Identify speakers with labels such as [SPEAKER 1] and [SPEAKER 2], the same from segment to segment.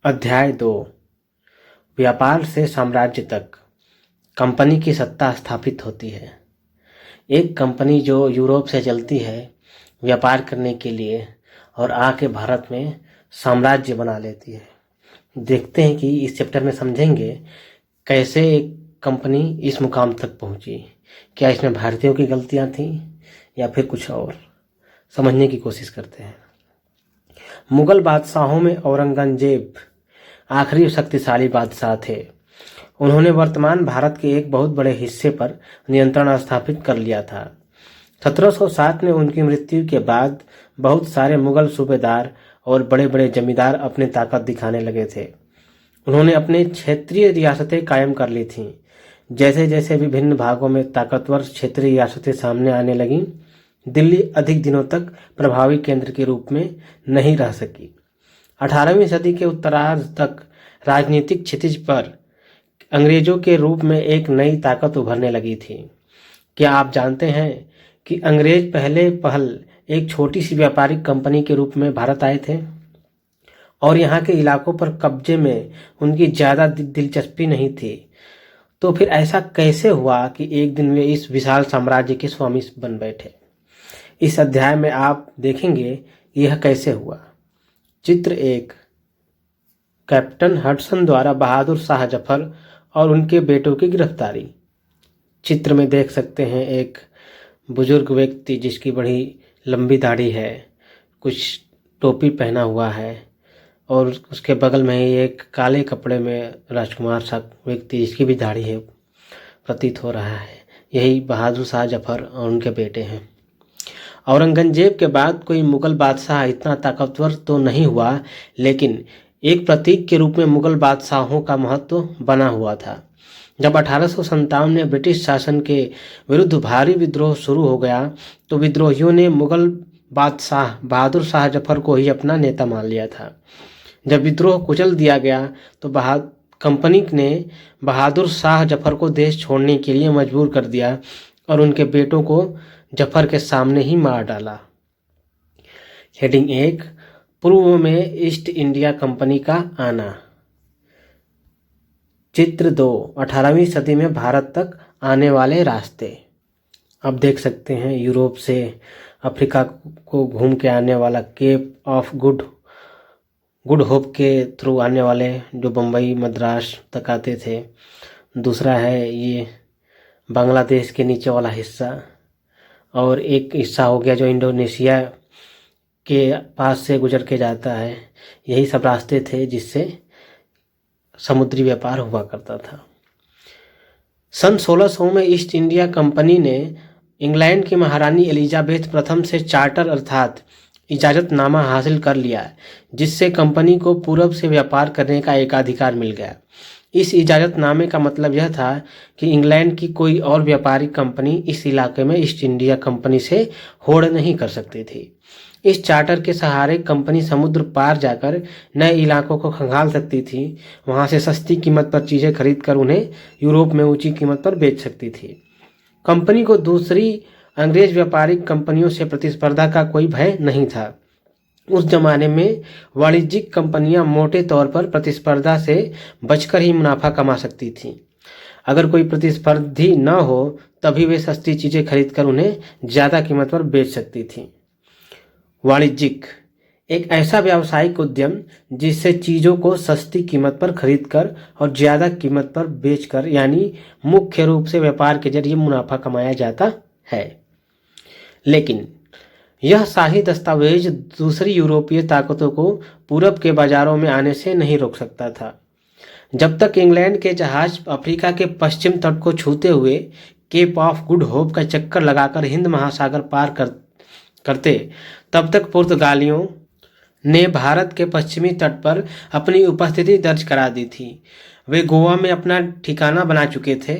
[SPEAKER 1] अध्याय 2। व्यापार से साम्राज्य तक कंपनी की सत्ता स्थापित होती है। एक कंपनी जो यूरोप से चलती है व्यापार करने के लिए और आके भारत में साम्राज्य बना लेती है। देखते हैं कि इस चैप्टर में समझेंगे कैसे एक कंपनी इस मुकाम तक पहुंची। क्या इसमें भारतीयों की गलतियां थीं या फिर कुछ और, समझने की कोशिश करते हैं। मुगल बादशाहों में औरंगजेब आखिरी शक्तिशाली बादशाह थे। उन्होंने वर्तमान भारत के एक बहुत बड़े हिस्से पर नियंत्रण स्थापित कर लिया था। 1707 में उनकी मृत्यु के बाद बहुत सारे मुगल सूबेदार और बड़े बड़े जमींदार अपनी ताकत दिखाने लगे थे। उन्होंने अपने क्षेत्रीय रियासतें कायम कर ली थीं। जैसे जैसे विभिन्न भागों में ताकतवर क्षेत्रीय रियासतें सामने आने लगीं, दिल्ली अधिक दिनों तक प्रभावी केंद्र के रूप में नहीं रह सकी। 18वीं सदी के उत्तरार्ध तक राजनीतिक क्षितिज पर अंग्रेजों के रूप में एक नई ताकत उभरने लगी थी। क्या आप जानते हैं कि अंग्रेज पहल एक छोटी सी व्यापारिक कंपनी के रूप में भारत आए थे और यहाँ के इलाकों पर कब्जे में उनकी ज़्यादा दिलचस्पी नहीं थी। तो फिर ऐसा कैसे हुआ कि एक दिन वे इस विशाल साम्राज्य के स्वामी बन बैठे? इस अध्याय में आप देखेंगे यह कैसे हुआ। चित्र 1। कैप्टन हडसन द्वारा बहादुर शाह जफर और उनके बेटों की गिरफ्तारी। चित्र में देख सकते हैं एक बुजुर्ग व्यक्ति जिसकी बड़ी लंबी दाढ़ी है, कुछ टोपी पहना हुआ है और उसके बगल में ही एक काले कपड़े में राजकुमार सा व्यक्ति जिसकी भी दाढ़ी है प्रतीत हो रहा है। यही बहादुर शाह जफर और उनके बेटे हैं। औरंगजेब के बाद कोई मुगल बादशाह इतना ताकतवर तो नहीं हुआ, लेकिन एक प्रतीक के रूप में मुगल बादशाहों का महत्व बना हुआ था। जब 1857 में ब्रिटिश शासन के विरुद्ध भारी विद्रोह शुरू हो गया तो विद्रोहियों ने मुगल बादशाह बहादुर शाह जफर को ही अपना नेता मान लिया था। जब विद्रोह कुचल दिया गया तो कंपनी ने बहादुर शाह जफर को देश छोड़ने के लिए मजबूर कर दिया और उनके बेटों को जफर के सामने ही मार डाला। हेडिंग 1। पूर्व में ईस्ट इंडिया कंपनी का आना। चित्र 2। 18वीं सदी में भारत तक आने वाले रास्ते। अब देख सकते हैं यूरोप से अफ्रीका को घूम के आने वाला केप ऑफ गुड होप के थ्रू आने वाले जो बम्बई मद्रास तक आते थे। दूसरा है ये बांग्लादेश के नीचे वाला हिस्सा और एक हिस्सा हो गया जो इंडोनेशिया के पास से गुजर के जाता है। यही सब रास्ते थे जिससे समुद्री व्यापार हुआ करता था। सन 1600 में ईस्ट इंडिया कंपनी ने इंग्लैंड की महारानी एलिजाबेथ प्रथम से चार्टर अर्थात इजाज़तनामा हासिल कर लिया, जिससे कंपनी को पूरब से व्यापार करने का एकाधिकार मिल गया। इस इजाज़तनामे का मतलब यह था कि इंग्लैंड की कोई और व्यापारिक कंपनी इस इलाके में ईस्ट इंडिया कंपनी से होड़ नहीं कर सकती थी। इस चार्टर के सहारे कंपनी समुद्र पार जाकर नए इलाकों को खंगाल सकती थी। वहां से सस्ती कीमत पर चीज़ें खरीदकर उन्हें यूरोप में ऊंची कीमत पर बेच सकती थी। कंपनी को दूसरी अंग्रेज व्यापारिक कंपनियों से प्रतिस्पर्धा का कोई भय नहीं था। उस जमाने में वाणिज्यिक कंपनियां मोटे तौर पर प्रतिस्पर्धा से बचकर ही मुनाफा कमा सकती थीं। अगर कोई प्रतिस्पर्धी न हो तभी वे सस्ती चीज़ें खरीदकर उन्हें ज़्यादा कीमत पर बेच सकती थीं। वाणिज्यिक एक ऐसा व्यावसायिक उद्यम जिससे चीज़ों को सस्ती कीमत पर खरीदकर और ज़्यादा कीमत पर बेचकर, यानी मुख्य रूप से व्यापार के जरिए मुनाफा कमाया जाता है। लेकिन यह शाही दस्तावेज दूसरी यूरोपीय ताकतों को पूरब के बाजारों में आने से नहीं रोक सकता था। जब तक इंग्लैंड के जहाज अफ्रीका के पश्चिम तट को छूते हुए केप ऑफ गुड होप का चक्कर लगाकर हिंद महासागर पार करते, तब तक पुर्तगालियों ने भारत के पश्चिमी तट पर अपनी उपस्थिति दर्ज करा दी थी। वे गोवा में अपना ठिकाना बना चुके थे।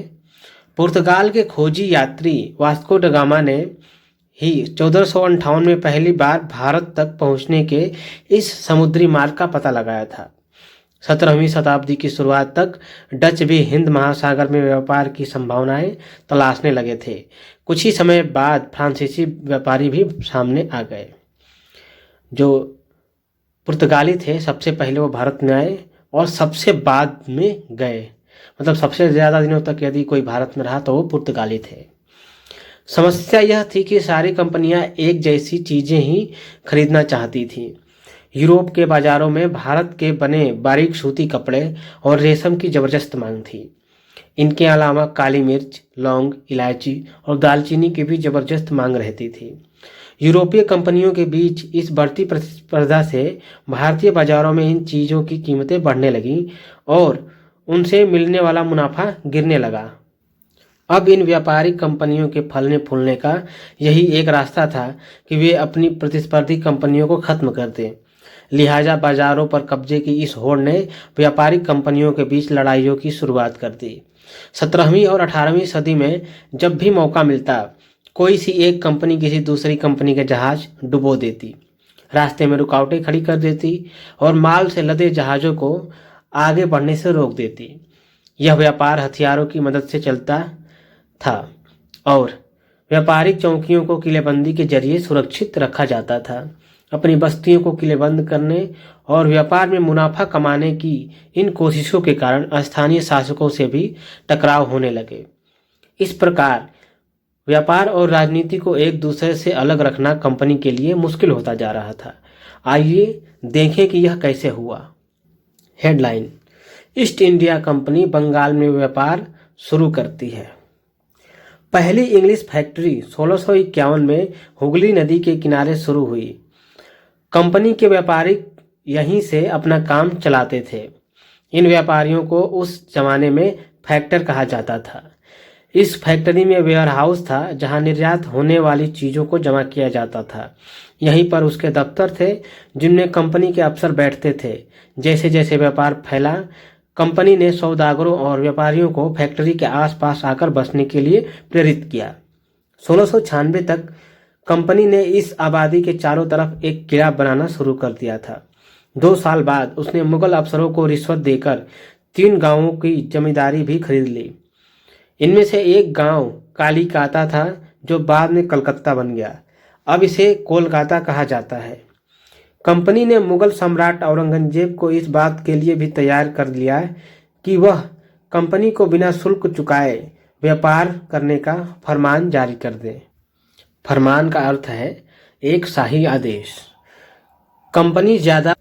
[SPEAKER 1] पुर्तगाल के खोजी यात्री वास्को ड गामा ने ही 1458 में पहली बार भारत तक पहुंचने के इस समुद्री मार्ग का पता लगाया था। 17वीं शताब्दी की शुरुआत तक डच भी हिंद महासागर में व्यापार की संभावनाएं तलाशने लगे थे। कुछ ही समय बाद फ्रांसीसी व्यापारी भी सामने आ गए। जो पुर्तगाली थे सबसे पहले वो भारत में आए और सबसे बाद में गए, मतलब सबसे ज़्यादा दिनों तक यदि कोई भारत में रहा तो वो पुर्तगाली थे। समस्या यह थी कि सारी कंपनियां एक जैसी चीज़ें ही खरीदना चाहती थीं। यूरोप के बाज़ारों में भारत के बने बारीक सूती कपड़े और रेशम की ज़बरदस्त मांग थी। इनके अलावा काली मिर्च, लौंग, इलायची और दालचीनी की भी ज़बरदस्त मांग रहती थी। यूरोपीय कंपनियों के बीच इस बढ़ती प्रतिस्पर्धा से भारतीय बाज़ारों में इन चीज़ों की कीमतें बढ़ने लगीं और उनसे मिलने वाला मुनाफा गिरने लगा। अब इन व्यापारिक कंपनियों के फलने फूलने का यही एक रास्ता था कि वे अपनी प्रतिस्पर्धी कंपनियों को खत्म कर दें। लिहाजा बाजारों पर कब्जे की इस होड़ ने व्यापारिक कंपनियों के बीच लड़ाइयों की शुरुआत कर दी। 17वीं और 18वीं सदी में जब भी मौका मिलता, कोई सी एक कंपनी किसी दूसरी कंपनी के जहाज डुबो देती, रास्ते में रुकावटें खड़ी कर देती और माल से लदे जहाज़ों को आगे बढ़ने से रोक देती। यह व्यापार हथियारों की मदद से चलता था और व्यापारिक चौकियों को किलेबंदी के जरिए सुरक्षित रखा जाता था। अपनी बस्तियों को किलेबंद करने और व्यापार में मुनाफा कमाने की इन कोशिशों के कारण स्थानीय शासकों से भी टकराव होने लगे। इस प्रकार व्यापार और राजनीति को एक दूसरे से अलग रखना कंपनी के लिए मुश्किल होता जा रहा था। आइए देखें कि यह कैसे हुआ। Headline: East India Company Bengal में व्यापार शुरू करती है। पहली इंग्लिश फैक्ट्री 1651 में हुगली नदी के किनारे शुरू हुई। कंपनी के व्यापारी यहीं से अपना काम चलाते थे। इन व्यापारियों को उस जमाने में फैक्टर कहा जाता था। इस फैक्ट्री में वेयरहाउस था जहां निर्यात होने वाली चीज़ों को जमा किया जाता था। यहीं पर उसके दफ्तर थे जिनमें कंपनी के अफसर बैठते थे। जैसे जैसे व्यापार फैला, कंपनी ने सौदागरों और व्यापारियों को फैक्ट्री के आसपास आकर बसने के लिए प्रेरित किया। 1696 तक कंपनी ने इस आबादी के चारों तरफ एक किला बनाना शुरू कर दिया था। 2 साल बाद उसने मुगल अफसरों को रिश्वत देकर 3 गांवों की जमींदारी भी खरीद ली। इनमें से एक गांव कालीकाता था जो बाद में कलकत्ता बन गया। अब इसे कोलकाता कहा जाता है। कंपनी ने मुगल सम्राट औरंगजेब को इस बात के लिए भी तैयार कर लिया कि वह कंपनी को बिना शुल्क चुकाए व्यापार करने का फरमान जारी कर दे। फरमान का अर्थ है एक शाही आदेश। कंपनी ज़्यादा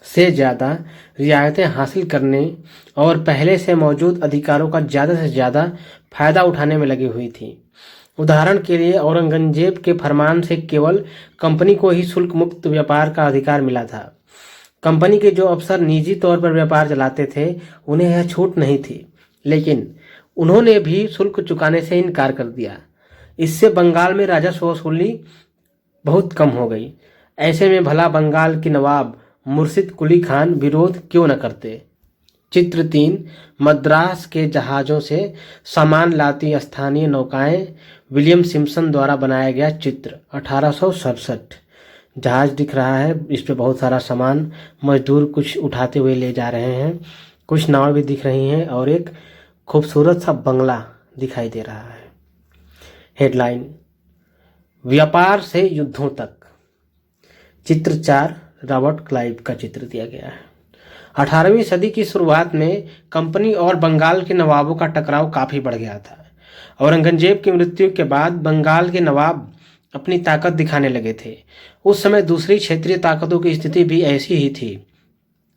[SPEAKER 1] से ज़्यादा रियायतें हासिल करने और पहले से मौजूद अधिकारों का ज़्यादा से ज़्यादा फायदा उठाने में लगी हुई थी। उदाहरण के लिए औरंगजेब के फरमान से केवल कंपनी को ही शुल्क मुक्त व्यापार का अधिकार मिला था। कंपनी के जो अफसर निजी तौर पर व्यापार चलाते थे उन्हें यह छूट नहीं थी, लेकिन उन्होंने भी शुल्क चुकाने से इनकार कर दिया। इससे बंगाल में राजस्व वसूली बहुत कम हो गई। ऐसे में भला बंगाल के नवाब मुर्शिद कुली खान विरोध क्यों न करते। चित्र 3: मद्रास के जहाज़ों से सामान लाती स्थानीय नौकाएं। विलियम सिम्पसन द्वारा बनाया गया चित्र 1867। जहाज़ दिख रहा है, इस पे बहुत सारा सामान, मजदूर कुछ उठाते हुए ले जा रहे हैं, कुछ नाव भी दिख रही हैं और एक खूबसूरत सा बंगला दिखाई दे रहा है। हेडलाइन: व्यापार से युद्धों तक। चित्र 4 रॉबर्ट क्लाइव का चित्र दिया गया है। 18वीं सदी की शुरुआत में कंपनी और बंगाल के नवाबों का टकराव काफ़ी बढ़ गया था। औरंगजेब की मृत्यु के बाद बंगाल के नवाब अपनी ताकत दिखाने लगे थे। उस समय दूसरी क्षेत्रीय ताकतों की स्थिति भी ऐसी ही थी।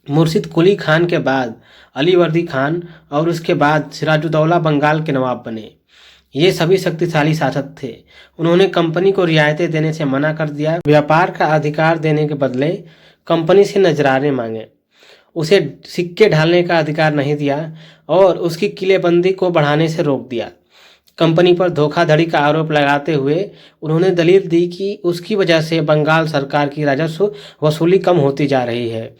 [SPEAKER 1] मुर्शिद कुली खान के बाद अलीवर्दी खान और उसके बाद सिराजुद्दौला बंगाल के नवाब बने। ये सभी शक्तिशाली शासक थे। उन्होंने कंपनी को रियायतें देने से मना कर दिया। व्यापार का अधिकार देने के बदले कंपनी से नजराने मांगे। उसे सिक्के ढालने का अधिकार नहीं दिया और उसकी किलेबंदी को बढ़ाने से रोक दिया। कंपनी पर धोखाधड़ी का आरोप लगाते हुए उन्होंने दलील दी कि उसकी वजह से बंगाल सरकार की राजस्व वसूली कम होती जा रही है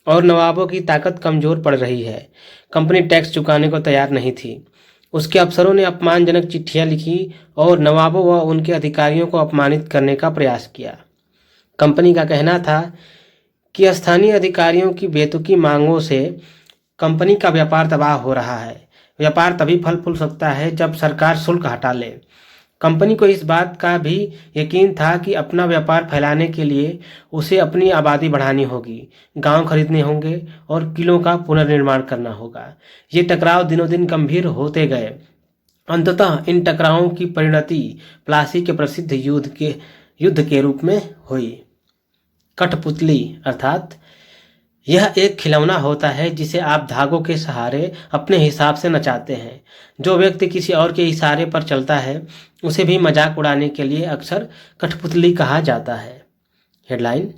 [SPEAKER 1] और नवाबों की ताकत कमजोर पड़ रही है। कंपनी टैक्स चुकाने को तैयार नहीं थी। उसके अफसरों ने अपमानजनक चिट्ठियां लिखी और नवाबों व उनके अधिकारियों को अपमानित करने का प्रयास किया। कंपनी का कहना था कि स्थानीय अधिकारियों की बेतुकी मांगों से कंपनी का व्यापार तबाह हो रहा है। व्यापार तभी फल फूल सकता है जब सरकार शुल्क हटा ले। कंपनी को इस बात का भी यकीन था कि अपना व्यापार फैलाने के लिए उसे अपनी आबादी बढ़ानी होगी, गांव खरीदने होंगे और किलों का पुनर्निर्माण करना होगा। ये टकराव दिनों दिन गंभीर होते गए। अंततः इन टकरावों की परिणति प्लासी के प्रसिद्ध युद्ध के रूप में हुई। कठपुतली अर्थात यह एक खिलौना होता है जिसे आप धागों के सहारे अपने हिसाब से नचाते हैं। जो व्यक्ति किसी और के इशारे पर चलता है उसे भी मजाक उड़ाने के लिए अक्सर कठपुतली कहा जाता है। हेडलाइन: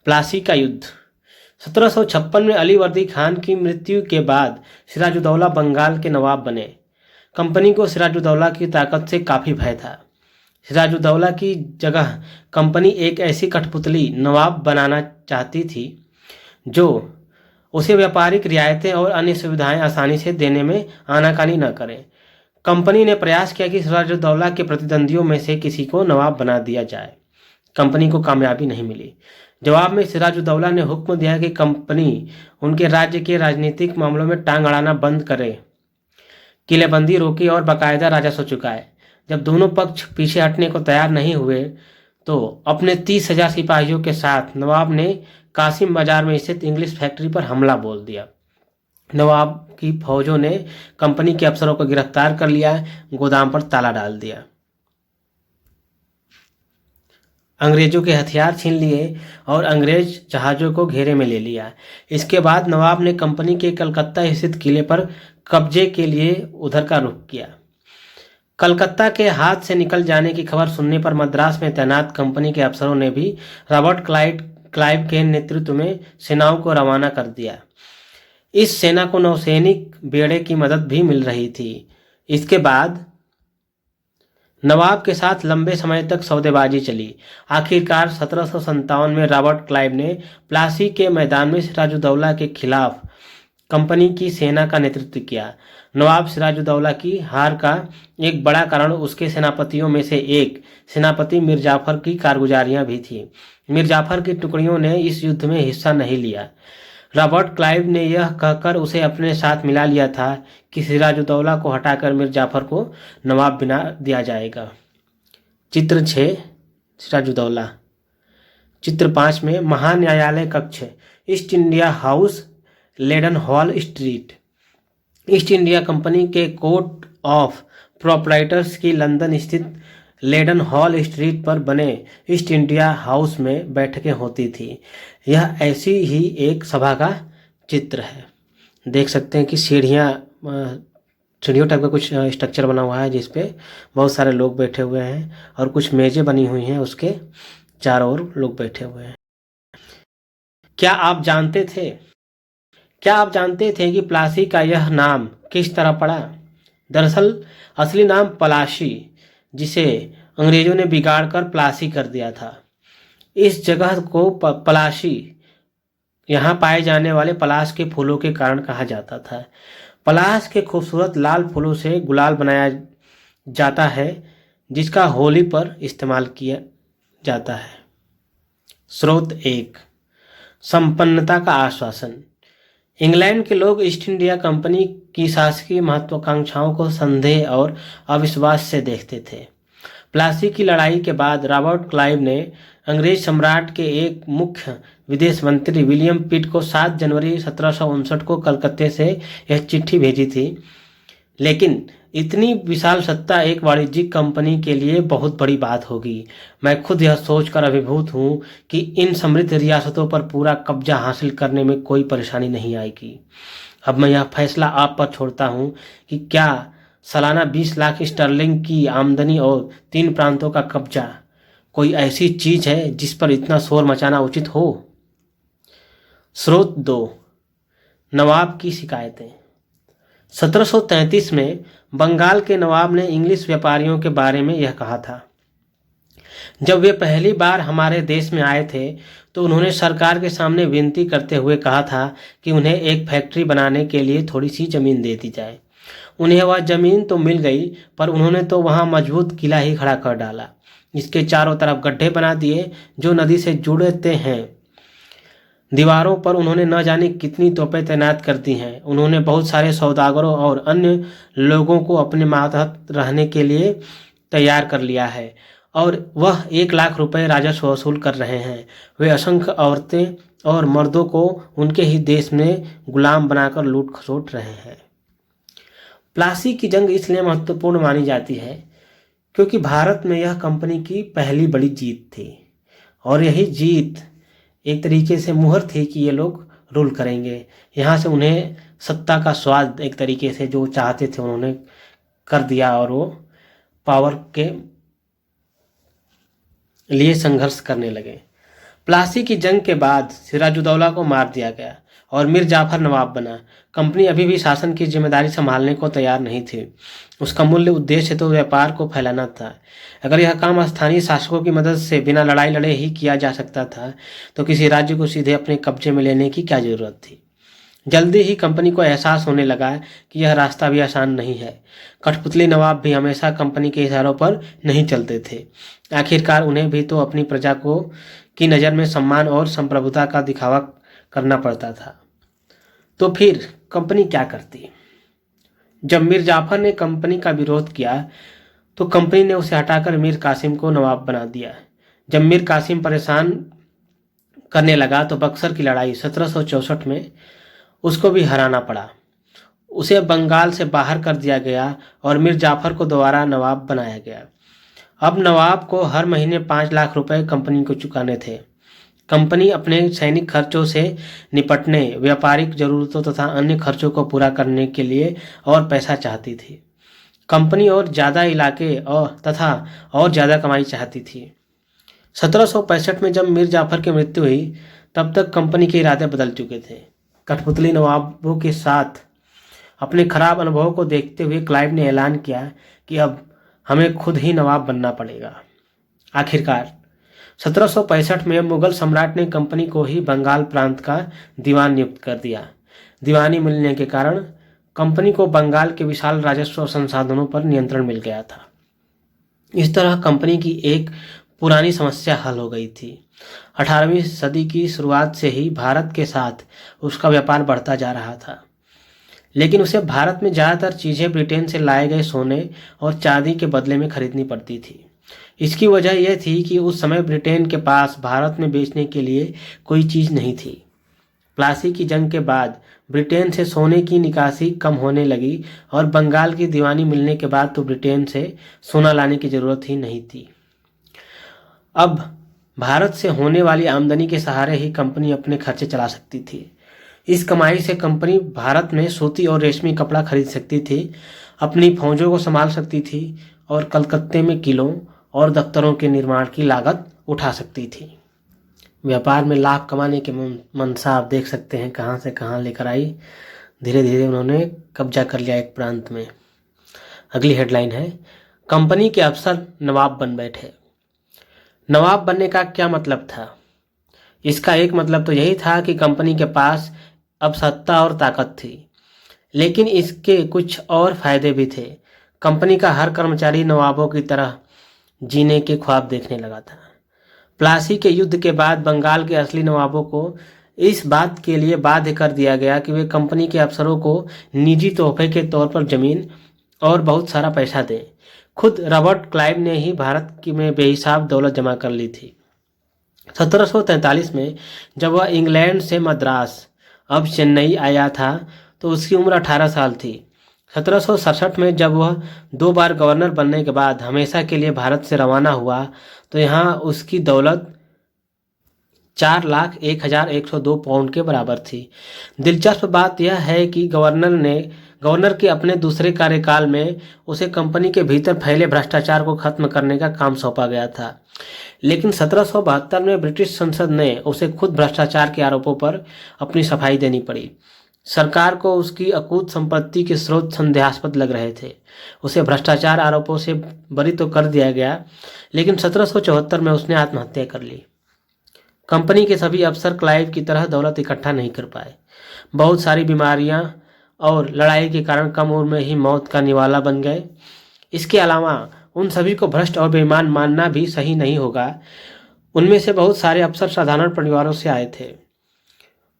[SPEAKER 1] प्लासी का युद्ध। 1756 में अलीवर्दी खान की मृत्यु के बाद सिराजुद्दौला बंगाल के नवाब बने। कंपनी को सिराजुद्दौला की ताकत से काफ़ी भय था। सिराजुद्दौला की जगह कंपनी एक ऐसी कठपुतली नवाब बनाना चाहती थी जो उसे व्यापारिक रियायतें और अन्य सुविधाएं आसानी से देने में आनाकानी न करे। कंपनी ने प्रयास किया कि सिराजुद्दौला के प्रतिद्वंदियों में से किसी को नवाब बना दिया जाए। कंपनी को कामयाबी नहीं मिली। जवाब में सिराजुद्दौला ने हुक्म दिया कि कंपनी उनके राज्य के राजनीतिक मामलों में टांग अड़ाना बंद करे, किलेबंदी रोकी और बाकायदा राजस्व चुकाए। जब दोनों पक्ष पीछे हटने को तैयार नहीं हुए तो अपने 30,000 सिपाहियों के साथ नवाब ने कासिम बाजार में स्थित इंग्लिश फैक्ट्री पर हमला बोल दिया। नवाब की फौजों ने कंपनी के अफसरों को गिरफ्तार कर लिया, गोदाम पर ताला डाल दिया, अंग्रेजों के हथियार छीन लिए और अंग्रेज जहाज़ों को घेरे में ले लिया। इसके बाद नवाब ने कंपनी के कलकत्ता स्थित किले पर कब्जे के लिए उधर का रुख किया। कलकत्ता के हाथ से निकल जाने की खबर सुनने पर मद्रास में तैनात कंपनी के अफसरों ने भी रॉबर्ट क्लाइव के नेतृत्व में सेनाओं को रवाना कर दिया। इस सेना को नौसैनिक बेड़े की मदद भी मिल रही थी। इसके बाद नवाब के साथ लंबे समय तक सौदेबाजी चली। आखिरकार 1757 में रॉबर्ट क्लाइव ने प्लासी के मैदान में सिराजुद्दौला के खिलाफ कंपनी की सेना का नेतृत्व किया। नवाब सिराजुद्दौला की हार का एक बड़ा कारण उसके सेनापतियों में से एक सेनापति मीर जाफर की कारगुजारियां भी थी। मीर जाफर की टुकड़ियों ने इस युद्ध में हिस्सा नहीं लिया। रॉबर्ट क्लाइव ने यह कहकर उसे अपने साथ मिला लिया था कि सिराजुद्दौला को हटाकर मीर जाफर को नवाब बना दिया जाएगा। चित्र 6 सिराजुद्दौला। चित्र 5 में महान्यायालय कक्ष, East India House, Leadenhall street. East India Company के कोर्ट ऑफ प्रोप्राइटर्स की लंदन स्थित लेडन हॉल स्ट्रीट पर बने ईस्ट इंडिया हाउस में बैठकें होती थी। यह ऐसी ही एक सभा का चित्र है। देख सकते हैं कि सीढ़ियों टाइप का कुछ स्ट्रक्चर बना हुआ है जिस पे बहुत सारे लोग बैठे हुए हैं और कुछ मेजें बनी हुई हैं, उसके चारों ओर लोग बैठे हुए हैं। क्या आप जानते थे कि प्लासी का यह नाम किस तरह पड़ा? दरअसल असली नाम पलाशी, जिसे अंग्रेजों ने बिगाड़कर प्लासी कर दिया था। इस जगह को पलाशी यहाँ पाए जाने वाले पलाश के फूलों के कारण कहा जाता था। पलाश के खूबसूरत लाल फूलों से गुलाल बनाया जाता है जिसका होली पर इस्तेमाल किया जाता है। स्रोत 1, संपन्नता का आश्वासन। इंग्लैंड के लोग ईस्ट इंडिया कंपनी की शासकीय महत्वाकांक्षाओं को संदेह और अविश्वास से देखते थे। प्लासी की लड़ाई के बाद रॉबर्ट क्लाइव ने अंग्रेज सम्राट के एक मुख्य विदेश मंत्री विलियम पिट को 7 जनवरी 1759 को कलकत्ते से यह चिट्ठी भेजी थी। लेकिन इतनी विशाल सत्ता एक वाणिज्यिक कंपनी के लिए बहुत बड़ी बात होगी। मैं खुद यह सोचकर अभिभूत हूँ कि इन समृद्ध रियासतों पर पूरा कब्जा हासिल करने में कोई परेशानी नहीं आएगी। अब मैं यह फैसला आप पर छोड़ता हूँ कि क्या सालाना 20 लाख स्टर्लिंग की आमदनी और 3 प्रांतों का कब्जा कोई ऐसी चीज है जिस पर इतना शोर मचाना उचित हो? स्रोत 2, नवाब की शिकायतें। 1733 में बंगाल के नवाब ने इंग्लिश व्यापारियों के बारे में यह कहा था। जब वे पहली बार हमारे देश में आए थे तो उन्होंने सरकार के सामने विनती करते हुए कहा था कि उन्हें एक फैक्ट्री बनाने के लिए थोड़ी सी जमीन दे दी जाए। उन्हें वह जमीन तो मिल गई, पर उन्होंने तो वहाँ मजबूत किला ही खड़ा कर डाला। इसके चारों तरफ गड्ढे बना दिए जो नदी से जुड़ते हैं। दीवारों पर उन्होंने न जाने कितनी तोपें तैनात कर दी हैं। उन्होंने बहुत सारे सौदागरों और अन्य लोगों को अपने मातहत रहने के लिए तैयार कर लिया है और वह 1 लाख रुपए राजस्व वसूल कर रहे हैं। वे असंख्य औरतें और मर्दों को उनके ही देश में गुलाम बनाकर लूट खसोट रहे हैं। प्लासी की जंग इसलिए महत्वपूर्ण मानी जाती है क्योंकि भारत में यह कंपनी की पहली बड़ी जीत थी और यही जीत एक तरीके से मुहर थी कि ये लोग रूल करेंगे। यहाँ से उन्हें सत्ता का स्वाद एक तरीके से जो चाहते थे उन्होंने कर दिया और वो पावर के लिए संघर्ष करने लगे। प्लासी की जंग के बाद सिराजुद्दौला को मार दिया गया और मीर जाफर नवाब बना। कंपनी अभी भी शासन की जिम्मेदारी संभालने को तैयार नहीं थी। उसका मूल उद्देश्य तो व्यापार को फैलाना था। अगर यह काम स्थानीय शासकों की मदद से बिना लड़ाई लड़े ही किया जा सकता था तो किसी राज्य को सीधे अपने कब्जे में लेने की क्या जरूरत थी। जल्दी ही कंपनी को एहसास होने लगा कि यह रास्ता भी आसान नहीं है। कठपुतली नवाब भी हमेशा कंपनी के इशारों पर नहीं चलते थे। आखिरकार उन्हें भी तो अपनी प्रजा को की नज़र में सम्मान और संप्रभुता का दिखावा करना पड़ता था। तो फिर कंपनी क्या करती? जब मीर जाफर ने कंपनी का विरोध किया तो कंपनी ने उसे हटाकर मीर कासिम को नवाब बना दिया। जब मीर कासिम परेशान करने लगा तो बक्सर की लड़ाई 1764 में उसको भी हराना पड़ा। उसे बंगाल से बाहर कर दिया गया और मीर जाफर को दोबारा नवाब बनाया गया। अब नवाब को हर महीने 5 लाख रुपए कंपनी को चुकाने थे। कंपनी अपने सैनिक खर्चों से निपटने, व्यापारिक जरूरतों तथा अन्य खर्चों को पूरा करने के लिए और पैसा चाहती थी। कंपनी और ज़्यादा इलाके और ज़्यादा कमाई चाहती थी। 1765 में जब मीर जाफर की मृत्यु हुई तब तक कंपनी के इरादे बदल चुके थे। कठपुतली नवाबों के साथ अपने खराब अनुभवों को देखते हुए क्लाइव ने ऐलान किया कि अब हमें खुद ही नवाब बनना पड़ेगा। आखिरकार 1765 में मुगल सम्राट ने कंपनी को ही बंगाल प्रांत का दीवान नियुक्त कर दिया। दीवानी मिलने के कारण कंपनी को बंगाल के विशाल राजस्व और संसाधनों पर नियंत्रण मिल गया था। इस तरह कंपनी की एक पुरानी समस्या हल हो गई थी। 18वीं सदी की शुरुआत से ही भारत के साथ उसका व्यापार बढ़ता जा रहा था, लेकिन उसे भारत में ज़्यादातर चीज़ें ब्रिटेन से लाए गए सोने और चांदी के बदले में खरीदनी पड़ती थी। इसकी वजह यह थी कि उस समय ब्रिटेन के पास भारत में बेचने के लिए कोई चीज़ नहीं थी। प्लासी की जंग के बाद ब्रिटेन से सोने की निकासी कम होने लगी और बंगाल की दीवानी मिलने के बाद तो ब्रिटेन से सोना लाने की ज़रूरत ही नहीं थी। अब भारत से होने वाली आमदनी के सहारे ही कंपनी अपने खर्चे चला सकती थी। इस कमाई से कंपनी भारत में सूती और रेशमी कपड़ा खरीद सकती थी, अपनी फौजों को संभाल सकती थी और कलकत्ते में किलों और दफ्तरों के निर्माण की लागत उठा सकती थी। व्यापार में लाभ कमाने के मनसा आप देख सकते हैं कहाँ से कहाँ लेकर आई। धीरे धीरे उन्होंने कब्जा कर लिया एक प्रांत में। अगली हेडलाइन है, कंपनी के अफसर नवाब बन बैठे। नवाब बनने का क्या मतलब था? इसका एक मतलब तो यही था कि कंपनी के पास अब सत्ता और ताकत थी, लेकिन इसके कुछ और फायदे भी थे। कंपनी का हर कर्मचारी नवाबों की तरह जीने के ख्वाब देखने लगा था। प्लासी के युद्ध के बाद बंगाल के असली नवाबों को इस बात के लिए बाध्य कर दिया गया कि वे कंपनी के अफसरों को निजी तोहफे के तौर पर जमीन और बहुत सारा पैसा दें। खुद रॉबर्ट क्लाइव ने ही भारत में बेहिसाब दौलत जमा कर ली थी। 1743 में जब वह इंग्लैंड से मद्रास अब चेन्नई आया था तो उसकी उम्र 18 साल थी। 1767 में जब वह 2 बार गवर्नर बनने के बाद हमेशा के लिए भारत से रवाना हुआ तो यहाँ उसकी दौलत 4,01,102 पाउंड के बराबर थी। दिलचस्प बात यह है कि गवर्नर के अपने दूसरे कार्यकाल में उसे कंपनी के भीतर फैले भ्रष्टाचार को खत्म करने का काम सौंपा गया था, लेकिन 1772 में ब्रिटिश संसद ने उसे खुद भ्रष्टाचार के आरोपों पर अपनी सफाई देनी पड़ी। सरकार को उसकी अकूत संपत्ति के स्रोत संदेहास्पद लग रहे थे। उसे भ्रष्टाचार आरोपों से बरी तो कर दिया गया, लेकिन 1774 में उसने आत्महत्या कर ली। कंपनी के सभी अफसर क्लाइव की तरह दौलत इकट्ठा नहीं कर पाए। बहुत सारी बीमारियां और लड़ाई के कारण कम उम्र में ही मौत का निवाला बन गए। इसके अलावा उन सभी को भ्रष्ट और बेईमान मानना भी सही नहीं होगा। उनमें से बहुत सारे अफसर साधारण परिवारों से आए थे।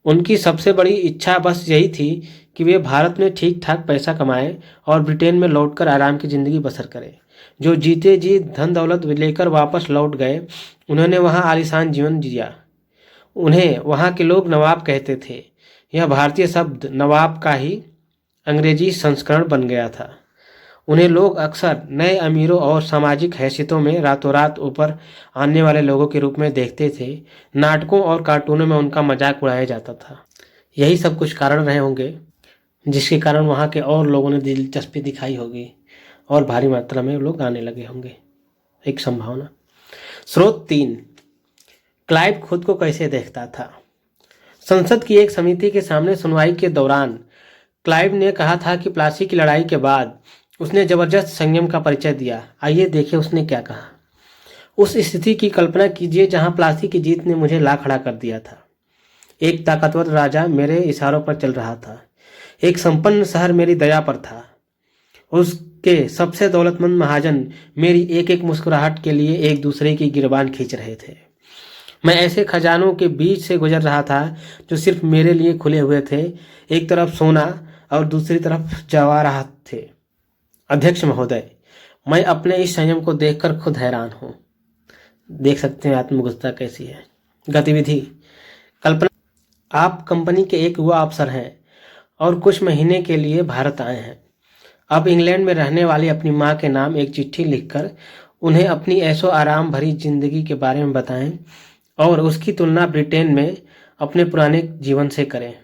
[SPEAKER 1] उनकी सबसे बड़ी इच्छा बस यही थी कि वे भारत में ठीक ठाक पैसा कमाएं और ब्रिटेन में लौटकर आराम की ज़िंदगी बसर करें। जो जीते जी धन दौलत लेकर वापस लौट गए। उन्होंने वहाँ आलीशान जीवन जिया। उन्हें वहाँ के लोग नवाब कहते थे। यह भारतीय शब्द नवाब का ही अंग्रेजी संस्करण बन गया था। उन्हें लोग अक्सर नए अमीरों और सामाजिक हैसियतों में रातों रात ऊपर आने वाले लोगों के रूप में देखते थे। नाटकों और कार्टूनों में उनका मजाक उड़ाया जाता था। यही सब कुछ कारण रहे होंगे जिसके कारण वहाँ के और लोगों ने दिलचस्पी दिखाई होगी और भारी मात्रा में लोग आने लगे होंगे। एक संभावना। स्रोत 3, क्लाइव खुद को कैसे देखता था। संसद की एक समिति के सामने सुनवाई के दौरान क्लाइव ने कहा था कि प्लासी की लड़ाई के बाद उसने जबरदस्त संयम का परिचय दिया। आइए देखें उसने क्या कहा। उस स्थिति की कल्पना कीजिए जहां प्लासी की जीत ने मुझे ला खड़ा कर दिया था। एक ताकतवर राजा मेरे इशारों पर चल रहा था। एक संपन्न शहर मेरी दया पर था। उसके सबसे दौलतमंद महाजन मेरी एक एक मुस्कुराहट के लिए एक दूसरे की गिरबान खींच रहे थे। मैं ऐसे खजानों के बीच से गुजर रहा था जो सिर्फ मेरे लिए खुले हुए थे। एक तरफ सोना और दूसरी तरफ जवाहरात थे। अध्यक्ष महोदय, मैं अपने इस संयम को देखकर खुद हैरान हूँ। देख सकते हैं आत्मगुस्ता कैसी है। गतिविधि। कल्पना, आप कंपनी के एक युवा अफसर हैं और कुछ महीने के लिए भारत आए हैं। अब इंग्लैंड में रहने वाली अपनी माँ के नाम एक चिट्ठी लिखकर उन्हें अपनी ऐशो आराम भरी जिंदगी के बारे में बताएं और उसकी तुलना ब्रिटेन में अपने पुराने जीवन से करें।